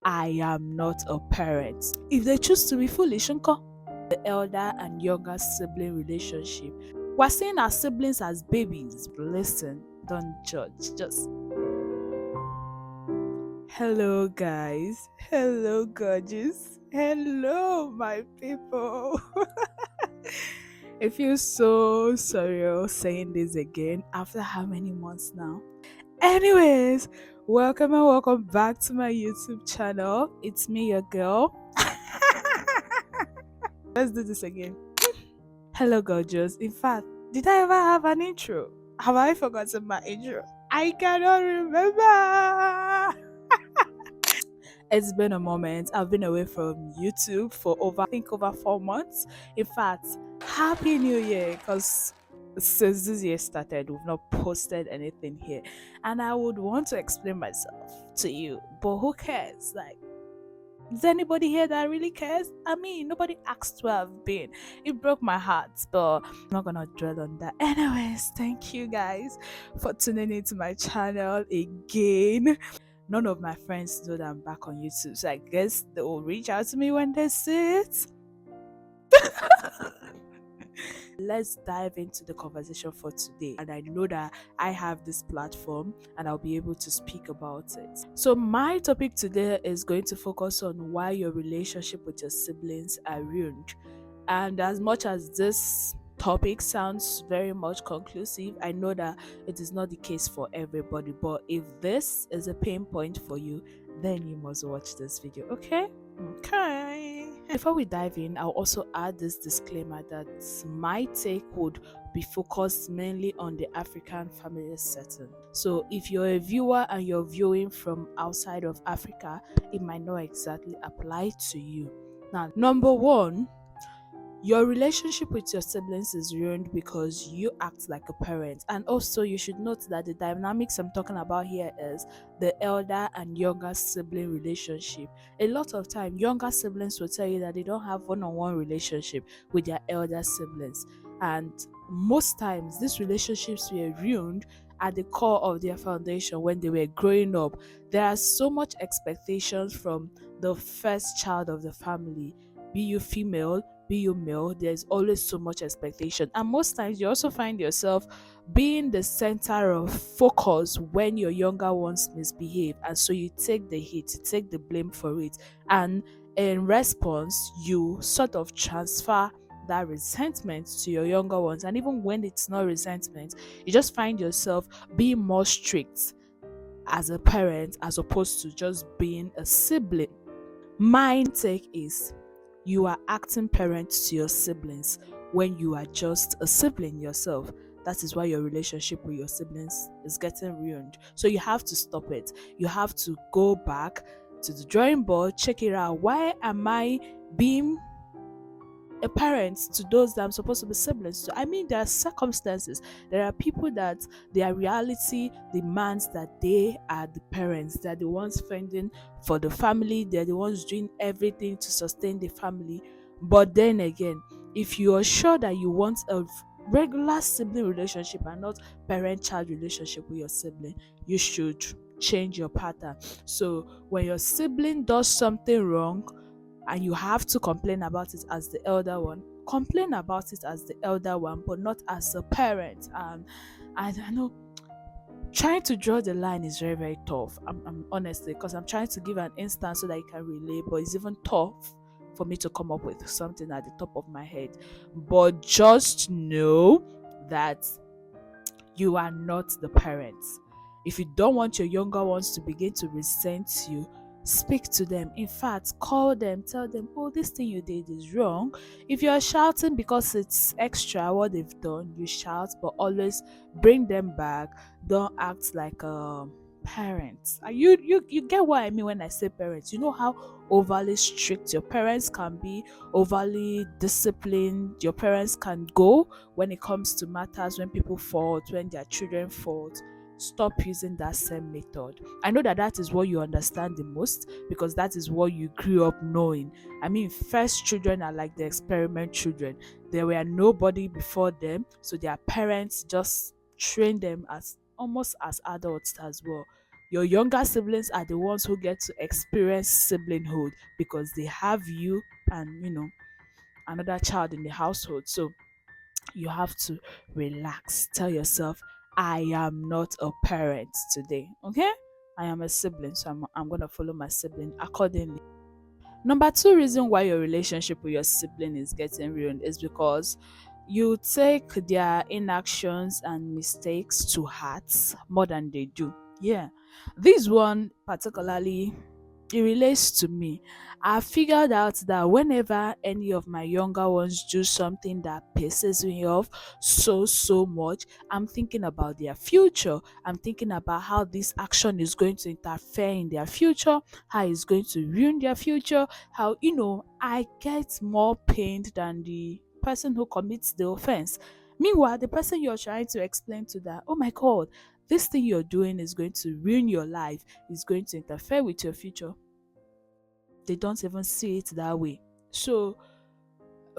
I am not a parent. If they choose to be foolish, uncle, the elder and younger sibling relationship. We're seeing our siblings as babies. Listen, don't judge. Just hello, guys. Hello, gorgeous. Hello, my people. It feels so surreal saying this again after how many months now? Anyways, welcome and welcome back to my YouTube channel. It's me, your girl. Let's do this again. Hello, gorgeous. In fact, did I ever have an intro? Have I forgotten my intro? I cannot remember. It's been a moment. I've been away from YouTube for over 4 months. In fact, Happy New Year, because since this year started, we've not posted anything here. And I would want to explain myself to you, but who cares? Like, is there anybody here that really cares? I mean, nobody asked where I've been. It broke my heart, but I'm not gonna dwell on that. Anyways, thank you guys for tuning into my channel again. None of my friends know that I'm back on YouTube, so I guess they will reach out to me when they see it. Let's dive into the conversation for today. And I know that I have this platform and I'll be able to speak about it. So, my topic today is going to focus on why your relationship with your siblings are ruined. And as much as this topic sounds very much conclusive, I know that it is not the case for everybody. But if this is a pain point for you, then you must watch this video, okay? Okay. Before we dive in, I'll also add this disclaimer that my take would be focused mainly on the African family setting. So if you're a viewer and you're viewing from outside of Africa, it might not exactly apply to you. Now, number one, your relationship with your siblings is ruined because you act like a parent. And also, you should note that the dynamics I'm talking about here is the elder and younger sibling relationship. A lot of time, younger siblings will tell you that they don't have one-on-one relationship with their elder siblings. And most times, these relationships were ruined at the core of their foundation when they were growing up. There are so much expectations from the first child of the family, be you female, be you male. There's always so much expectation, and most times you also find yourself being the center of focus when your younger ones misbehave, and so you take the hit, you take the blame for it, and in response you sort of transfer that resentment to your younger ones. And even when it's not resentment, you just find yourself being more strict as a parent as opposed to just being a sibling. My take is you are acting parent to your siblings when you are just a sibling yourself. That is why your relationship with your siblings is getting ruined. So you have to stop it. You have to go back to the drawing board, check it out. Why am I being a parent to those that I'm supposed to be siblings to? I mean, there are circumstances. There are people that their reality demands that they are the parents. They're the ones fending for the family. They're the ones doing everything to sustain the family. But then again, if you are sure that you want a regular sibling relationship and not parent-child relationship with your sibling, you should change your pattern. So when your sibling does something wrong, and you have to complain about it as the elder one, complain about it as the elder one, but not as a parent. And I know trying to draw the line is very, very tough. I'm honestly, because I'm trying to give an instance so that you can relate, but it's even tough for me to come up with something at the top of my head. But just know that you are not the parents. If you don't want your younger ones to begin to resent you, speak to them. In fact, call them, tell them, oh, this thing you did is wrong. If you're shouting because it's extra what they've done, you shout, but always bring them back. Don't act like a parent. You get what I mean when I say parents. You know how overly strict your parents can be, overly disciplined your parents can go when it comes to matters, when people fault, when their children fault. Stop using that same method. I know that that is what you understand the most because that is what you grew up knowing. I mean, first children are like the experiment children. There were nobody before them, so their parents just train them as almost as adults as well. Your younger siblings are the ones who get to experience siblinghood because they have you and another child in the household. So you have to relax. Tell yourself, I am not a parent today. Okay? I am a sibling, so I'm gonna follow my sibling accordingly. Number two reason why your relationship with your sibling is getting ruined is because you take their inactions and mistakes to heart more than they do. Yeah. This one particularly, it relates to me. I figured out that whenever any of my younger ones do something that pisses me off so much, I'm thinking about their future. I'm thinking about how this action is going to interfere in their future, how it's going to ruin their future, how I get more pained than the person who commits the offense. Meanwhile, the person you're trying to explain to that, oh my god, this thing you're doing is going to ruin your life, is going to interfere with your future. They don't even see it that way. So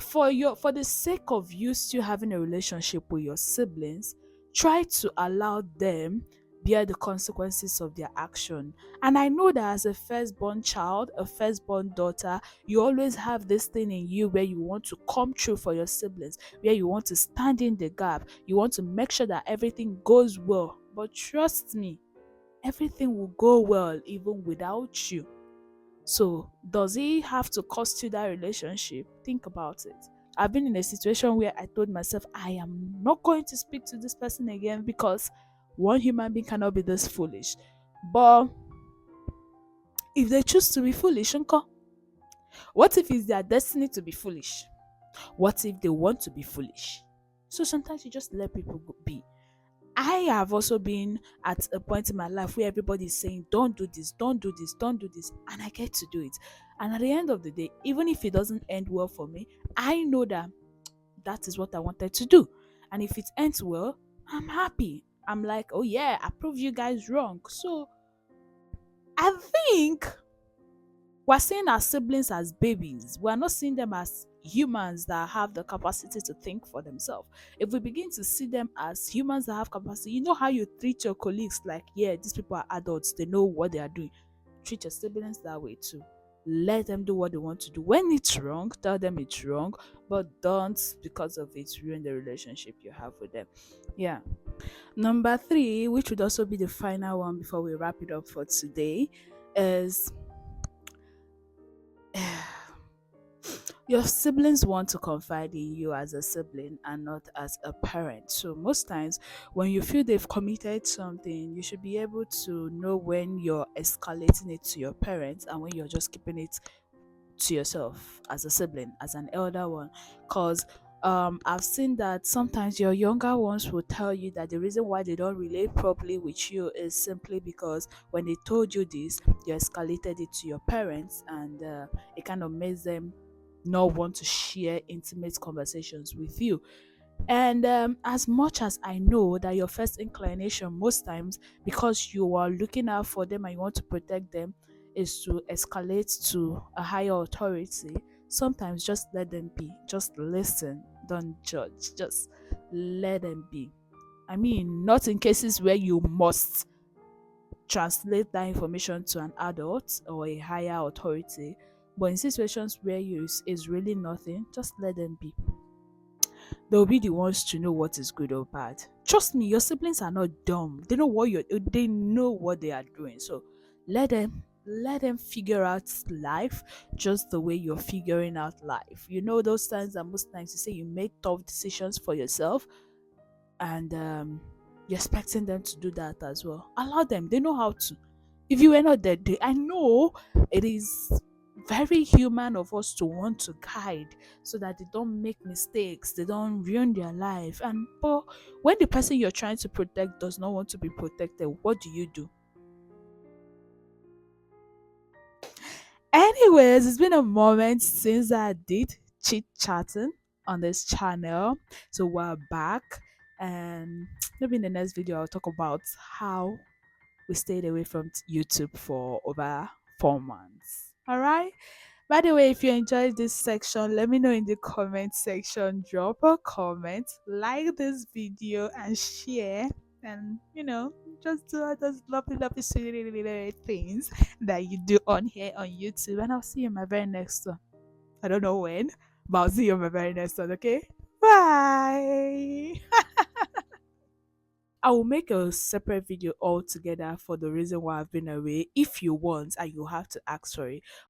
for the sake of you still having a relationship with your siblings, try to allow them bear the consequences of their action. And I know that as a firstborn child, a firstborn daughter, you always have this thing in you where you want to come true for your siblings, where you want to stand in the gap, you want to make sure that everything goes well. But trust me, everything will go well even without you. So, does it have to cost you that relationship? Think about it. I've been in a situation where I told myself, I am not going to speak to this person again because one human being cannot be this foolish. But if they choose to be foolish, uncle, what if it's their destiny to be foolish? What if they want to be foolish? So sometimes you just let people be. I have also been at a point in my life where everybody is saying, don't do this, don't do this, don't do this. And I get to do it. And at the end of the day, even if it doesn't end well for me, I know that that is what I wanted to do. And if it ends well, I'm happy. I'm like, oh yeah, I proved you guys wrong. So I think we're seeing our siblings as babies. We're not seeing them as humans that have the capacity to think for themselves. If we begin to see them as humans that have capacity, you know how you treat your colleagues like, yeah, these people are adults, they know what they are doing. Treat your siblings that way too. Let them do what they want to do. When it's wrong, tell them it's wrong, but don't, because of it, ruin the relationship you have with them. Yeah. Number three, which would also be the final one before we wrap it up for today, is your siblings want to confide in you as a sibling and not as a parent. So most times when you feel they've committed something, you should be able to know when you're escalating it to your parents and when you're just keeping it to yourself as a sibling, as an elder one. Because I've seen that sometimes your younger ones will tell you that the reason why they don't relate properly with you is simply because when they told you this, you escalated it to your parents, and it kind of makes them not want to share intimate conversations with you. And as much as I know that your first inclination, most times, because you are looking out for them and you want to protect them, is to escalate to a higher authority, sometimes just let them be. Just listen. Don't judge. Just let them be. I mean, not in cases where you must translate that information to an adult or a higher authority, but in situations where you is really nothing, just let them be. They'll be the ones to know what is good or bad. Trust me, your siblings are not dumb. They know what they are doing. So let them figure out life just the way you're figuring out life. You know those times that most times you say you make tough decisions for yourself, and you're expecting them to do that as well. Allow them. They know how to. If you were not there, I know it is very human of us to want to guide so that they don't make mistakes, they don't ruin their life. And but when the person you're trying to protect does not want to be protected, what do you do? Anyways, it's been a moment since I did chit chatting on this channel. So we're back, and maybe in the next video I'll talk about how we stayed away from YouTube for over 4 months. All right. By the way, if you enjoyed this section, let me know in the comment section. Drop a comment, like this video, and share. And Just do all those lovely, lovely, sweet things that you do on here on YouTube. And I'll see you in my very next one. I don't know when, but I'll see you in my very next one, okay? Bye. I will make a separate video altogether for the reason why I've been away if you want, and you have to ask for it.